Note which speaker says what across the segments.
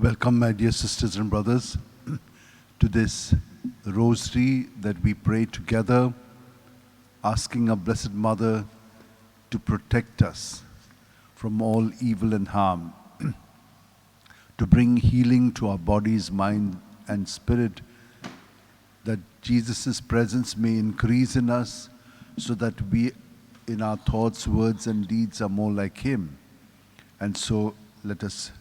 Speaker 1: Welcome, my dear sisters and brothers, to this Rosary that we pray together, asking our Blessed Mother to protect us from all evil and harm, to bring healing to our bodies, mind, and spirit, that Jesus' presence may increase in us so that we, in our thoughts, words, and deeds, are more like Him. And so let us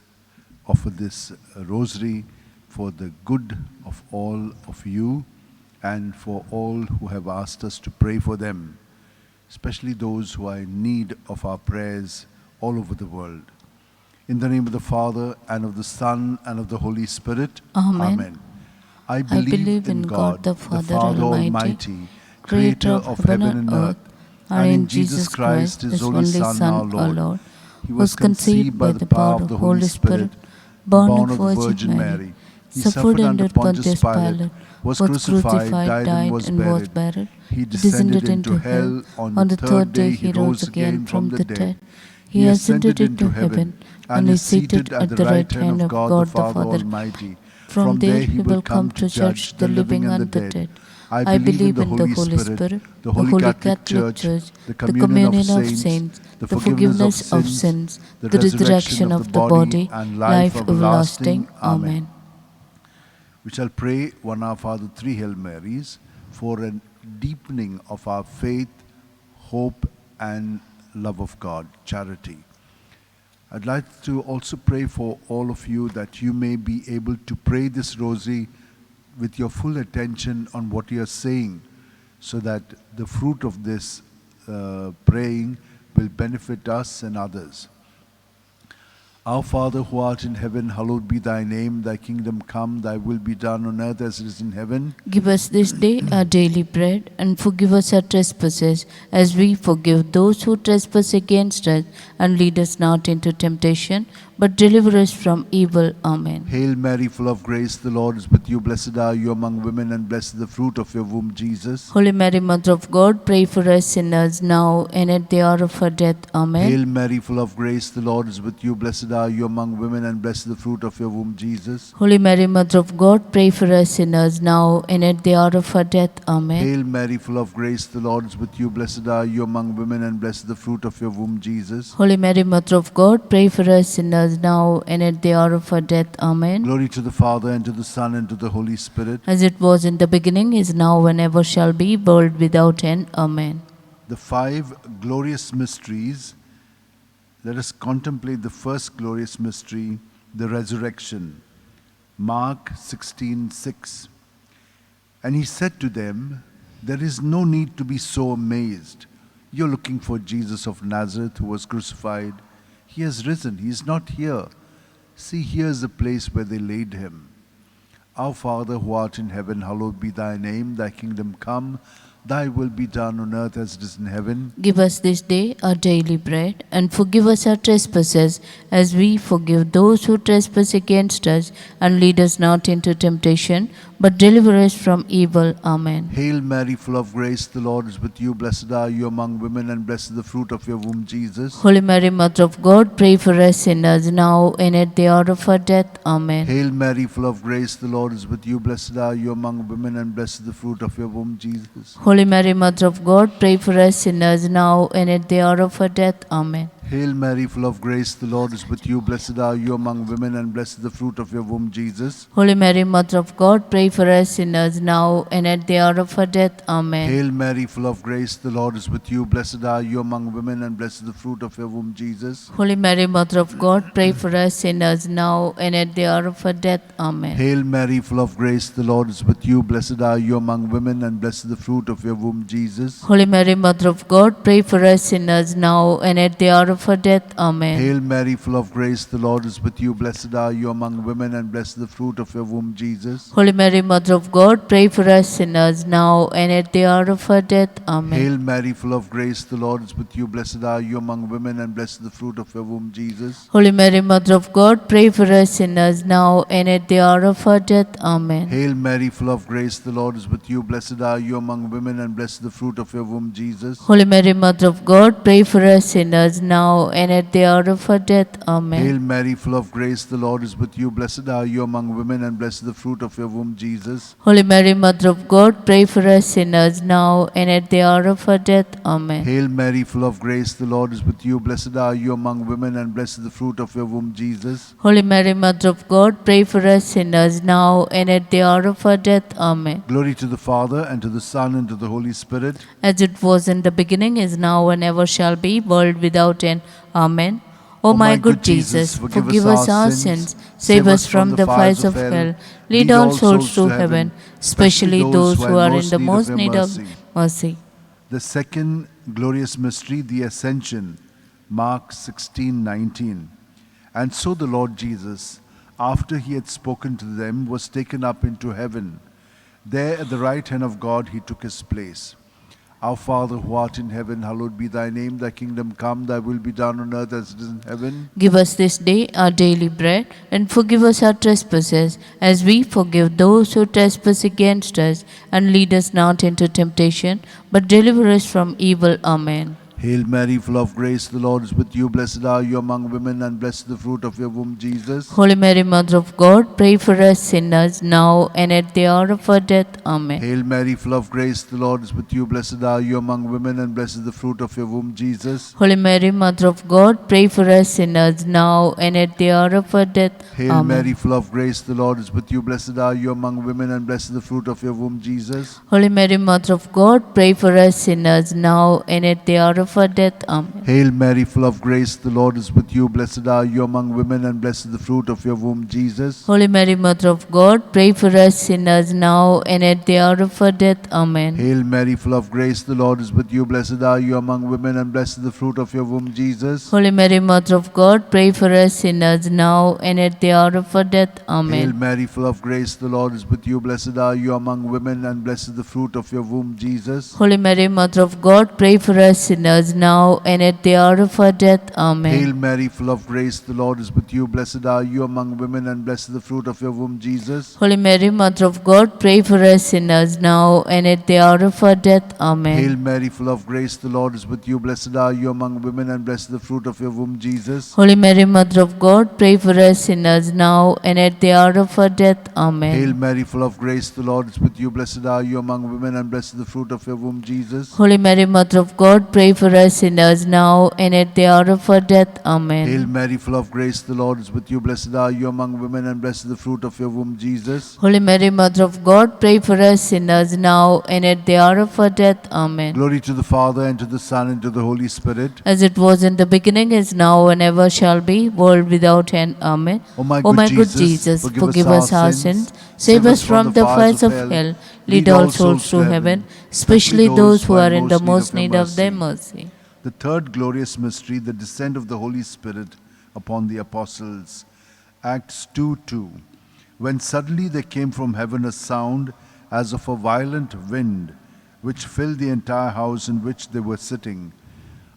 Speaker 1: offer this rosary for the good of all of you and for all who have asked us to pray for them, especially those who are in need of our prayers all over the world. In the name of the Father, and of the Son, and of the Holy Spirit.
Speaker 2: Amen.
Speaker 1: I believe in God, the Father Almighty, Creator of heaven and earth, and in Jesus Christ, His only Son, our Lord. He was conceived by the power of the Holy Spirit, born of the Virgin Mary. He suffered under Pontius Pilate, was crucified, died, and was buried. He descended into hell. On the third day He rose again from the dead. He ascended into heaven and is seated at the right hand of God the Father Almighty. From there He will come to judge the living and the dead. I believe in the Holy Spirit, the Holy Catholic Church, the communion of saints, the forgiveness of sins, the resurrection of the body, and life everlasting. Amen. We shall pray one Our Father, three Hail Marys, for a deepening of our faith, hope, and love of God, charity. I'd like to also pray for all of you that you may be able to pray this rosary with your full attention on what you are saying, so that the fruit of this praying will benefit us and others. Our Father who art in heaven, hallowed be thy name. Thy kingdom come, thy will be done on earth as it is in heaven.
Speaker 2: Give us this day our daily bread, and forgive us our trespasses, as we forgive those who trespass against us. And lead us not into temptation, but deliver us from evil. Amen.
Speaker 1: Hail Mary, full of grace, the Lord is with you. Blessed are you among women, and blessed is the fruit of your womb, Jesus.
Speaker 2: Holy Mary, Mother of God, pray for us sinners, now and at the hour of our death. Amen.
Speaker 1: Hail Mary, full of grace, the Lord is with you. Blessed are you among women, and blessed is the fruit of your womb, Jesus.
Speaker 2: Holy Mary, Mother of God, pray for us sinners, now and at the hour of our death. Amen.
Speaker 1: Hail Mary, full of grace, the Lord is with you. Blessed are you among women, and blessed is the fruit of your womb, Jesus.
Speaker 2: Holy Mary, Mother of God, pray for us sinners, now and at the hour of our death. Amen.
Speaker 1: Glory to the Father, and to the Son, and to the Holy Spirit.
Speaker 2: As it was in the beginning, is now, and ever shall be, world without end. Amen.
Speaker 1: The five glorious mysteries. Let us contemplate the first glorious mystery, the resurrection. Mark 16:6. And he said to them, there is no need to be so amazed. You're looking for Jesus of Nazareth, who was crucified. He has risen. He is not here. See, here is the place where they laid him. Our Father who art in heaven, hallowed be thy name. Thy kingdom come. Thy will be done on earth as it is in heaven.
Speaker 2: Give us this day our daily bread, and forgive us our trespasses, as we forgive those who trespass against us. And lead us not into temptation, but deliver us from evil. Amen.
Speaker 1: Hail Mary, full of grace, the Lord is with you. Blessed are you among women, and blessed is the fruit of your womb, Jesus.
Speaker 2: Holy Mary, Mother of God, pray for us sinners, now and at the hour of our death. Amen.
Speaker 1: Hail Mary, full of grace, the Lord is with you. Blessed are you among women, and blessed is the fruit of your womb, Jesus.
Speaker 2: Holy Mary, Mother of God, pray for us sinners, now and at the hour of our death. Amen.
Speaker 1: Hail Mary, full of grace, the Lord is with you. Blessed are you among women, and blessed is the fruit of your womb, Jesus.
Speaker 2: Holy Mary, Mother of God, pray for us sinners, now and at the hour of our death. Amen.
Speaker 1: Hail Mary, full of grace, the Lord is with you. Blessed are you among women, and blessed is the fruit of your womb, Jesus.
Speaker 2: Holy Mary, Mother of God, pray for us sinners, now and at the hour of our death. Amen.
Speaker 1: Hail Mary, full of grace, the Lord is with you. Blessed are you among women, and blessed is the fruit of your womb, Jesus.
Speaker 2: Holy Mary, Mother of God, pray for us sinners, now and at the hour of our death. Amen.
Speaker 1: Hail Mary, full of grace, the Lord is with you. Blessed are you among women, and blessed is the fruit of your womb, Jesus.
Speaker 2: Holy Mary, Mother of God, pray for us sinners, now and at the hour of our death. Amen.
Speaker 1: Hail Mary, full of grace, the Lord is with you. Blessed are you among women, and blessed is the fruit of your womb, Jesus.
Speaker 2: Holy Mary, Mother of God, pray for us sinners, now and at the hour of our death. Amen.
Speaker 1: Hail Mary, full of grace, the Lord is with you. Blessed are you among women, and blessed is the fruit of your womb, Jesus.
Speaker 2: Holy Mary, Mother of God, pray for us sinners, now now and at the hour of our death. Amen.
Speaker 1: Hail Mary, full of grace, the Lord is with you. Blessed are you among women, and blessed is the fruit of your womb, Jesus.
Speaker 2: Holy Mary, Mother of God, pray for us sinners now and at the hour of our death. Amen.
Speaker 1: Hail Mary, full of grace, the Lord is with you. Blessed are you among women, and blessed is the fruit of your womb, Jesus.
Speaker 2: Holy Mary, Mother of God, pray for us sinners now and at the hour of our death. Amen.
Speaker 1: Glory to the Father, and to the Son, and to the Holy Spirit.
Speaker 2: As it was in the beginning, is now, and ever shall be, world without end. Amen. O my good Jesus, forgive us our sins, save us from the fires of hell, lead all souls to heaven, especially those who are in the most need of mercy.
Speaker 1: The second glorious mystery, the Ascension, Mark 16:19. And so the Lord Jesus, after he had spoken to them, was taken up into heaven. There at the right hand of God he took his place. Our Father who art in heaven, hallowed be thy name. Thy kingdom come, thy will be done on earth as it is in heaven.
Speaker 2: Give us this day our daily bread, and forgive us our trespasses, as we forgive those who trespass against us. And lead us not into temptation, but deliver us from evil. Amen.
Speaker 1: Hail Mary, full of grace, the Lord is with you. Blessed are you among women, and blessed is the fruit of your womb, Jesus.
Speaker 2: Holy Mary, Mother of God, pray for us sinners now and at the hour of our death. Amen.
Speaker 1: Hail Mary, full of grace, the Lord is with you. Blessed are you among women, and blessed is the fruit of your womb, Jesus.
Speaker 2: Holy Mary, Mother of God, pray for us sinners now and at the hour of our death.
Speaker 1: Hail
Speaker 2: Amen.
Speaker 1: Mary, full of grace, the Lord is with you. Blessed are you among women, and blessed is the fruit of your womb, Jesus.
Speaker 2: Holy Mary, Mother of God, pray for us sinners now and at the hour of our death. Amen.
Speaker 1: Hail Mary, full of grace, the Lord is with you. Blessed are you among women, and blessed is the fruit of your womb, Jesus.
Speaker 2: Holy Mary, Mother of God, pray for us sinners now and at the hour of our death. Amen.
Speaker 1: Hail Mary, full of grace, the Lord is with you. Blessed are you among women, and blessed is the fruit of your womb, Jesus.
Speaker 2: Holy Mary, Mother of God, pray for us sinners now and at the hour of our death.
Speaker 1: Hail
Speaker 2: Amen.
Speaker 1: Mary, full of grace, the Lord is with you. Blessed are you among women, and blessed is the fruit of your womb, Jesus.
Speaker 2: Holy Mary, Mother of God, pray for us sinners now and at the hour of our death. Amen.
Speaker 1: Hail Mary, full of grace, the Lord is with you. Blessed are you among women, and blessed is the fruit of your womb, Jesus.
Speaker 2: Holy Mary, Mother of God, pray for us sinners now and at the hour of our death. Amen.
Speaker 1: Hail Mary, full of grace, the Lord is with you. Blessed are you among women, and blessed is the fruit of your womb, Jesus.
Speaker 2: Holy Mary, Mother of God, pray for us sinners now and at the hour of our death. Amen.
Speaker 1: Hail Mary, full of grace, the Lord is with you. Blessed are you among women, and blessed is the fruit of your womb, Jesus.
Speaker 2: Holy Mary, Mother of God, pray for us sinners now and at the hour of our death. Amen.
Speaker 1: Hail Mary, full of grace, the Lord is with you. Blessed are you among women, and blessed is the fruit of your womb, Jesus.
Speaker 2: Holy Mary, Mother of God, pray for us sinners now and at the hour of our death. Amen.
Speaker 1: Glory to the Father, and to the Son, and to the Holy Spirit.
Speaker 2: As it was in the beginning, is now, and ever shall be, world without end. Amen.
Speaker 1: O my
Speaker 2: O my
Speaker 1: good
Speaker 2: good Jesus, forgive us our sins, save us from the fires of hell, lead all souls to heaven, especially those who are in the most need of thy mercy.
Speaker 1: The third glorious mystery, the descent of the Holy Spirit upon the apostles. Acts 2:2. When suddenly there came from heaven a sound as of a violent wind, which filled the entire house in which they were sitting.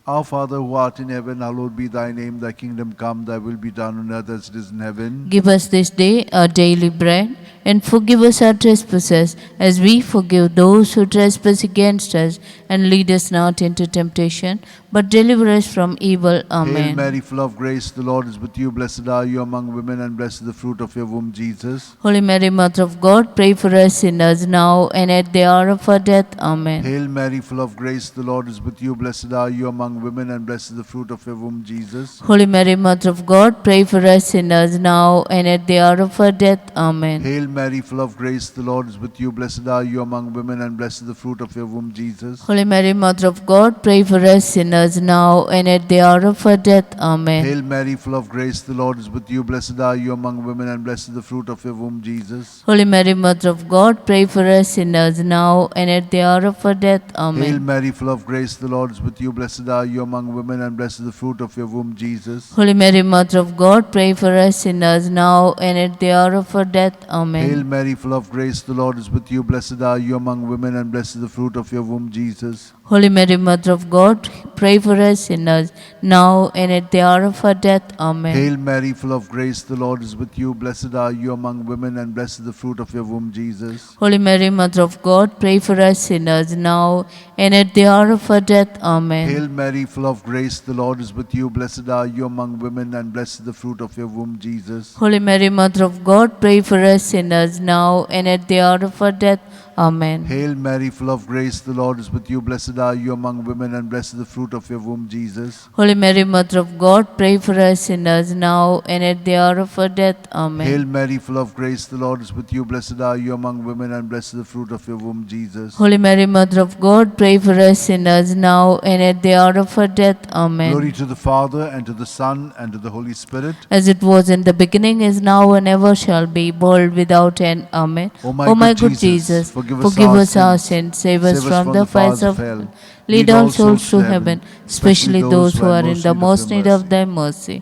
Speaker 1: Our Father who art in heaven, hallowed be thy name. Thy kingdom come, thy will be done on earth as it is in heaven.
Speaker 2: Give us this day our daily bread, and forgive us our trespasses, as we forgive those who trespass against us. And lead us not into temptation, but deliver us from evil. Amen.
Speaker 1: Hail Mary, full of grace, the Lord is with you. Blessed are you among women, and blessed is the fruit of your womb, Jesus.
Speaker 2: Holy Mary, Mother of God, pray for us sinners now and at the hour of our death. Amen.
Speaker 1: Hail Mary, full of grace, the Lord is with you. Blessed are you among women, and blessed is the fruit of your womb, Jesus.
Speaker 2: Holy Mary, Mother of God, pray for us sinners now and at the hour of our death. Amen.
Speaker 1: Hail Mary, full of grace, the Lord is with you. Blessed are you among women, and blessed is the fruit of your womb, Jesus.
Speaker 2: Holy Mary, Mother of God, pray for us sinners now and at the hour of our death. Amen.
Speaker 1: Hail Mary, full of grace, the Lord is with you. Blessed are you among women, and blessed is the fruit of your womb, Jesus.
Speaker 2: Holy Mary, Mother of God, pray for us sinners now and at the hour of our death. Amen.
Speaker 1: Hail Mary, full of grace, the Lord is with you. Blessed are you among women, and blessed is the fruit of your womb, Jesus.
Speaker 2: Holy Mary, Mother of God, pray for us sinners now and at the hour of our death. Amen.
Speaker 1: Hail Mary, full of grace, the Lord is with you. Blessed are you among women, and blessed is the fruit of your womb, Jesus.
Speaker 2: Holy Mary, Mother of God, pray for us sinners, now and at the hour of our death. Amen.
Speaker 1: Hail Mary, full of grace, the Lord is with you. Blessed are you among women, and blessed is the fruit of your womb, Jesus.
Speaker 2: Holy Mary, Mother of God, pray for us sinners, now and at the hour of our death. Amen.
Speaker 1: Hail Mary, full of grace, the Lord is with you. Blessed are you among women, and blessed is the fruit of your womb, Jesus.
Speaker 2: Holy Mary, Mother of God, pray for us sinners, now and at the hour of our death. Amen.
Speaker 1: Hail Mary, full of grace, the Lord is with you. Blessed are you among women, and blessed is the fruit of your womb, Jesus.
Speaker 2: Holy Mary, Mother of God, pray for us sinners, now and at the hour of our death. Amen.
Speaker 1: Hail Mary, full of grace, the Lord is with you. Blessed are you among women, and blessed is the fruit of your womb, Jesus.
Speaker 2: Holy Mary, Mother of God, pray for us sinners, now and at the hour of our death. Amen.
Speaker 1: Glory to the Father, and to the Son, and to the Holy Spirit.
Speaker 2: As it was in the beginning, is now, and ever shall be, world without end. Amen.
Speaker 1: O my good Jesus,
Speaker 2: forgive us our sins, save us from the fires of hell. Lead all souls to heaven, especially those who are in the most need of thy mercy.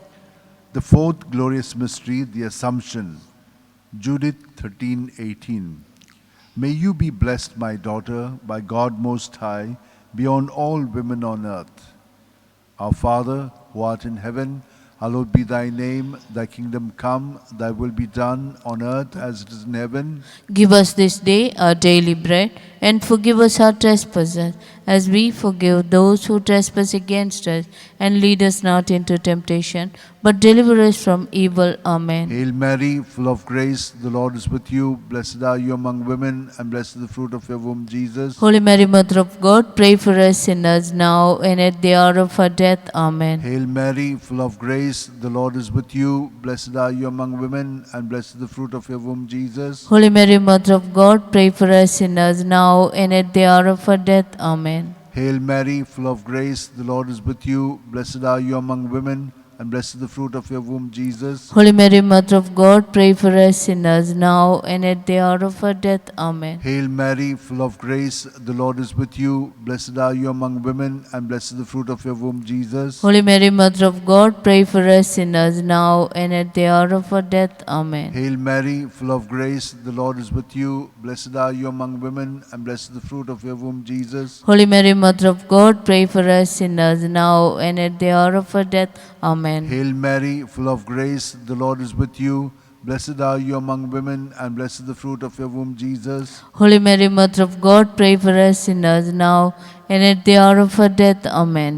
Speaker 1: The fourth glorious mystery, the Assumption. Judith 13:18. May you be blessed, my daughter, by God Most High, beyond all women on earth. Our Father, who art in heaven, hallowed be thy name. Thy kingdom come, thy will be done on earth as it is in heaven.
Speaker 2: Give us this day our daily bread, and forgive us our trespasses, as we forgive those who trespass against us. And lead us not into temptation, but deliver us from evil. Amen.
Speaker 1: Hail Mary, full of grace, the Lord is with you. Blessed are you among women, and blessed is the fruit of your womb, Jesus.
Speaker 2: Holy Mary, Mother of God, pray for us sinners, now and at the hour of our death. Amen.
Speaker 1: Hail Mary, full of grace, the Lord is with you. Blessed are you among women, and blessed is the fruit of your womb, Jesus.
Speaker 2: Holy Mary, Mother of God, pray for us sinners, now and at the hour of our death. Amen.
Speaker 1: Hail Mary, full of grace, the Lord is with you. Blessed are you among women, and blessed is the fruit of your womb, Jesus.
Speaker 2: Holy Mary, Mother of God, pray for us sinners, now and at the hour of our death. Amen.
Speaker 1: Hail Mary, full of grace, the Lord is with you. Blessed are you among women, and blessed is the fruit of your womb, Jesus.
Speaker 2: Holy Mary, Mother of God, pray for us sinners, now and at the hour of our death. Amen.
Speaker 1: Hail Mary, full of grace, the Lord is with you. Blessed are you among women, and blessed is the fruit of your womb, Jesus.
Speaker 2: Holy Mary, Mother of God, pray for us sinners, now and at the hour of our death. Amen.
Speaker 1: Hail Mary, full of grace, the Lord is with you. Blessed are you among women, and blessed is the fruit of your womb, Jesus.
Speaker 2: Holy Mary, Mother of God, pray for us sinners, now and at the hour of our death. Amen.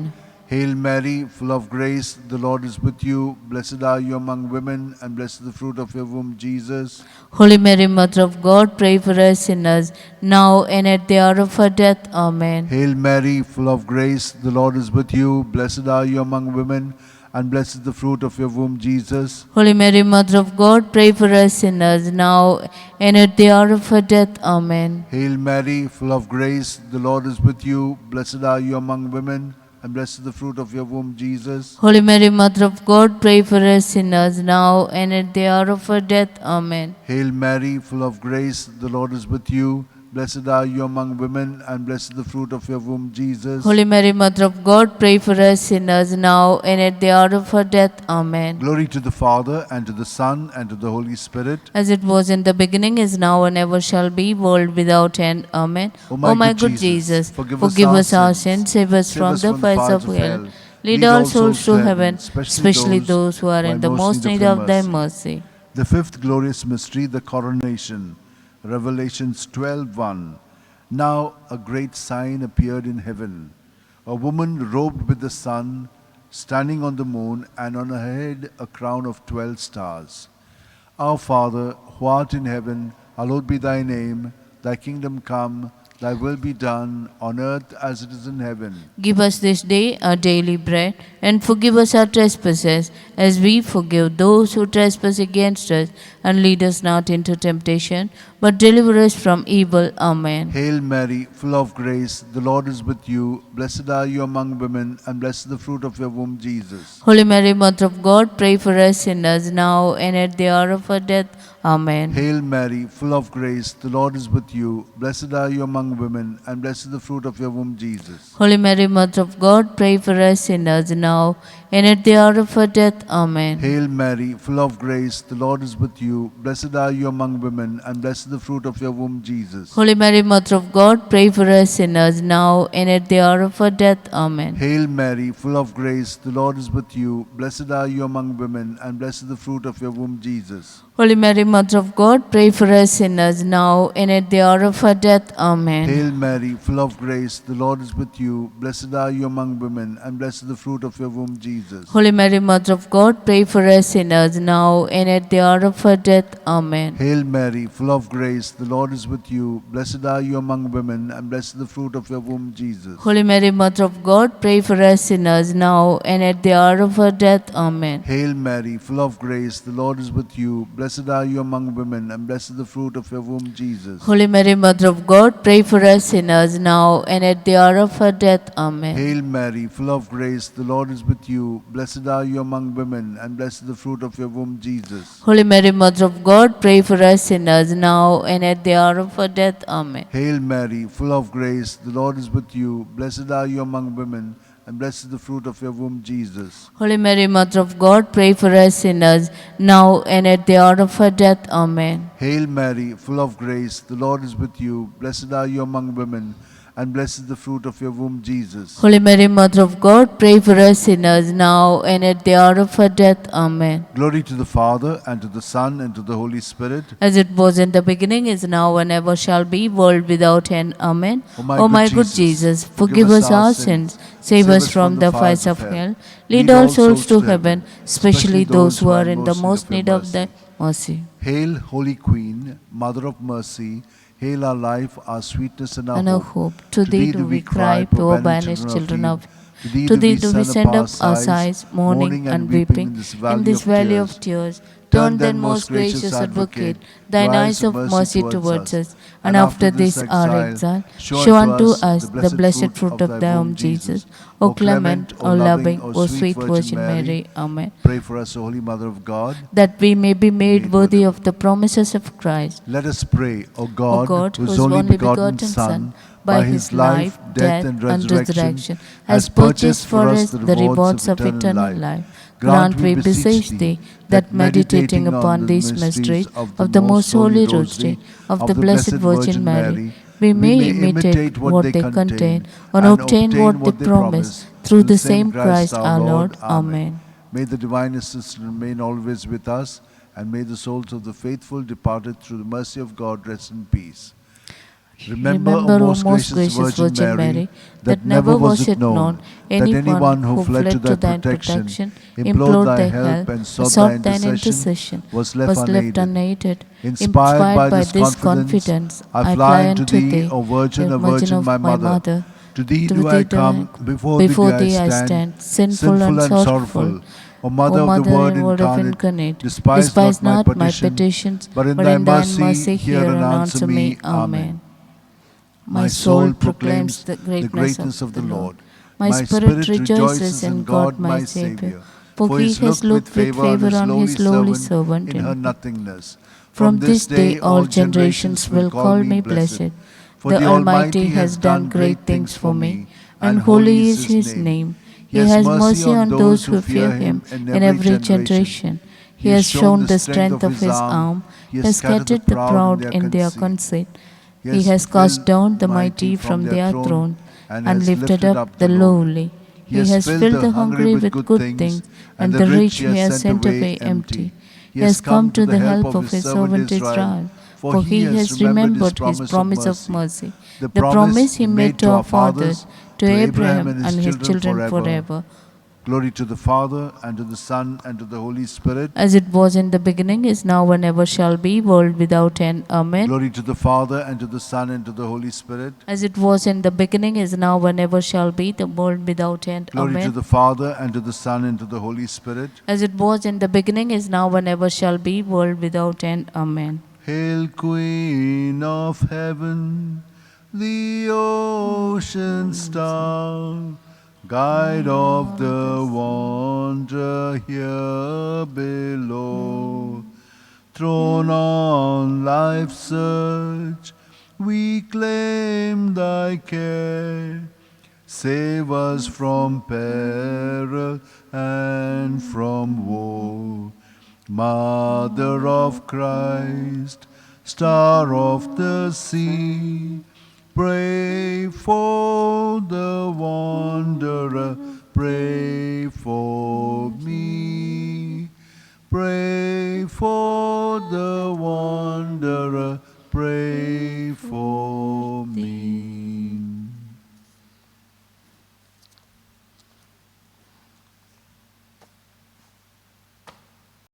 Speaker 1: Hail Mary, full of grace, the Lord is with you. Blessed are you among women, and blessed is the fruit of your womb, Jesus.
Speaker 2: Holy Mary, Mother of God, pray for us sinners, now and at the hour of our death. Amen.
Speaker 1: Hail Mary, full of grace, the Lord is with you. Blessed are you among women, and blessed is the fruit of your womb, Jesus.
Speaker 2: Holy Mary, Mother of God, pray for us sinners, now and at the hour of our death. Amen.
Speaker 1: Hail Mary, full of grace, the Lord is with you. Blessed are you among women, and blessed is the fruit of your womb, Jesus.
Speaker 2: Holy Mary, Mother of God, pray for us sinners, now and at the hour of our death. Amen.
Speaker 1: Hail Mary, full of grace, the Lord is with you. Blessed are you among women, and blessed is the fruit of your womb, Jesus.
Speaker 2: Holy Mary, Mother of God, pray for us sinners, now and at the hour of our death. Amen.
Speaker 1: Glory to the Father, and to the Son, and to the Holy Spirit.
Speaker 2: As it was in the beginning, is now, and ever shall be, world without end. Amen.
Speaker 1: O my good Jesus,
Speaker 2: forgive us our sins, save us from the fires of hell. Lead all souls to heaven, especially those who are in the most need of thy mercy.
Speaker 1: The fifth glorious mystery, the Coronation. Revelations 12:1. Now a great sign appeared in heaven, a woman robed with the sun, standing on the moon, and on her head a crown of 12 stars. Our Father, who art in heaven, hallowed be thy name. Thy kingdom come, thy will be done, on earth as it is in heaven.
Speaker 2: Give us this day our daily bread, and forgive us our trespasses, as we forgive those who trespass against us. And lead us not into temptation, but deliver us from evil. Amen.
Speaker 1: Hail Mary, full of grace, the Lord is with you. Blessed are you among women, and blessed is the fruit of your womb, Jesus.
Speaker 2: Holy Mary, Mother of God, pray for us sinners, now and at the hour of our death. Amen.
Speaker 1: Hail Mary, full of grace, the Lord is with you. Blessed are you among women, and blessed is the fruit of your womb, Jesus.
Speaker 2: Holy Mary, Mother of God, pray for us sinners now and at the hour of our death. Amen.
Speaker 1: Hail Mary, full of grace, the Lord is with you. Blessed are you among women, and blessed is the fruit of your womb, Jesus.
Speaker 2: Holy Mary, Mother of God, pray for us sinners now and at the hour of our death. Amen.
Speaker 1: Hail Mary, full of grace, the Lord is with you. Blessed are you among women, and blessed is the fruit of your womb, Jesus.
Speaker 2: Holy Mary, Mother of God, pray for us sinners now and at the hour of our death. Amen.
Speaker 1: Hail Mary, full of grace, the Lord is with you. Blessed are you among women, and blessed is the fruit of your womb, Jesus.
Speaker 2: Holy Mary, Mother of God, pray for us sinners now and at the hour of our death. Amen.
Speaker 1: Hail Mary, full of grace, the Lord is with you. Blessed are you among women, and blessed is the fruit of your womb, Jesus.
Speaker 2: Holy Mary, Mother of God, pray for us sinners now and at the hour of our death. Amen.
Speaker 1: Hail Mary, full of grace, the Lord is with you. Blessed are you among women, and blessed is the fruit of your womb, Jesus.
Speaker 2: Holy Mary, Mother of God, pray for us sinners now and at the hour of our death. Amen.
Speaker 1: Hail Mary, full of grace, the Lord is with you. Blessed are you among women, and blessed is the fruit of your womb, Jesus.
Speaker 2: Holy Mary, Mother of God, pray for us sinners now and at the hour of our death. Amen.
Speaker 1: Hail Mary, full of grace, the Lord is with you. Blessed are you among women, and blessed is the fruit of your womb, Jesus.
Speaker 2: Holy Mary, Mother of God, pray for us sinners now and at the hour of our death. Amen.
Speaker 1: Hail Mary, full of grace, the Lord is with you. Blessed are you among women, and blessed is the fruit of your womb, Jesus.
Speaker 2: Holy Mary, Mother of God, pray for us sinners now and at the hour of our death. Amen.
Speaker 1: Glory to the Father, and to the Son, and to the Holy Spirit.
Speaker 2: As it was in the beginning, is now, and ever shall be, world without end. Amen.
Speaker 1: O
Speaker 2: my good Jesus, forgive us our sins, save us from the fires of hell, lead all souls to heaven, especially those who are in the most need of thy mercy.
Speaker 1: Hail, Holy Queen, Mother of Mercy. Hail our life, our sweetness, and
Speaker 2: And
Speaker 1: our
Speaker 2: our
Speaker 1: hope.
Speaker 2: hope. To thee do we cry, poor banished children of Eve. To thee do we send up our sighs, mourning and weeping in this valley of tears. Turn then, most gracious Advocate, thine eyes of mercy towards us, and after this our exile, show unto us the blessed fruit of thy womb, Jesus. O clement, O loving, O sweet Virgin Mary. Amen.
Speaker 1: Pray for us, O Holy Mother of God,
Speaker 2: that we may be made worthy of the promises of Christ.
Speaker 1: Let us pray, O God,
Speaker 2: whose
Speaker 1: whose only begotten Son, by his life, death, and resurrection, has purchased for us the rewards of eternal life.
Speaker 2: Grant, we beseech thee, that meditating upon these mysteries of the most holy Rosary of the Blessed Virgin Mary, we may imitate what they contain and obtain what they promise, through the same Christ our Lord. Amen.
Speaker 1: May the divine assistance remain always with us, and may the souls of the faithful departed through the mercy of God rest in peace. Remember, O most gracious Virgin Mary, that never was it known that anyone who fled to thy protection, implored thy help, and sought thine intercession was left unaided. Inspired by this confidence, I fly unto thee, O Virgin, O Virgin, my Mother. To thee do I come, before thee I stand, sinful and sorrowful. O Mother of the Word incarnate, despise not my petitions, but in thy mercy hear and answer me. Amen.
Speaker 2: My soul proclaims the greatness of the Lord. My spirit rejoices in God my Saviour, for he has looked with favour on his lowly servant
Speaker 1: in her nothingness.
Speaker 2: From this day all generations will call me blessed. The Almighty has done great things for me, and holy is his name. He has mercy on those who fear him in every generation. He has shown the strength of his arm. He has scattered the proud in their conceit. He has cast down the mighty from their throne and lifted up the lowly. He has filled the hungry with good things, and the rich he has sent away empty. He has come to the help of his servant Israel, for he has remembered his promise of mercy, the promise he made to our fathers, to Abraham and his children forever.
Speaker 1: Glory to the Father, and to the Son, and to the Holy Spirit.
Speaker 2: As it was in the beginning, is now, and ever shall be, world without end. Amen.
Speaker 1: Glory to the Father, and to the Son, and to the Holy Spirit.
Speaker 2: As it was in the beginning, is now, and ever shall be, the world without end.
Speaker 1: Glory
Speaker 2: Amen.
Speaker 1: to the Father, and to the Son, and to the Holy Spirit.
Speaker 2: As it was in the beginning, is now, and ever shall be, world without end. Amen.
Speaker 1: Hail, Queen of Heaven, the ocean star, guide of the wanderer here below. thrown on life's search, we claim thy care. Save us from peril and from woe. Mother of Christ, Star of the sea, pray for the wanderer, pray for me. Pray for the wanderer, pray for me.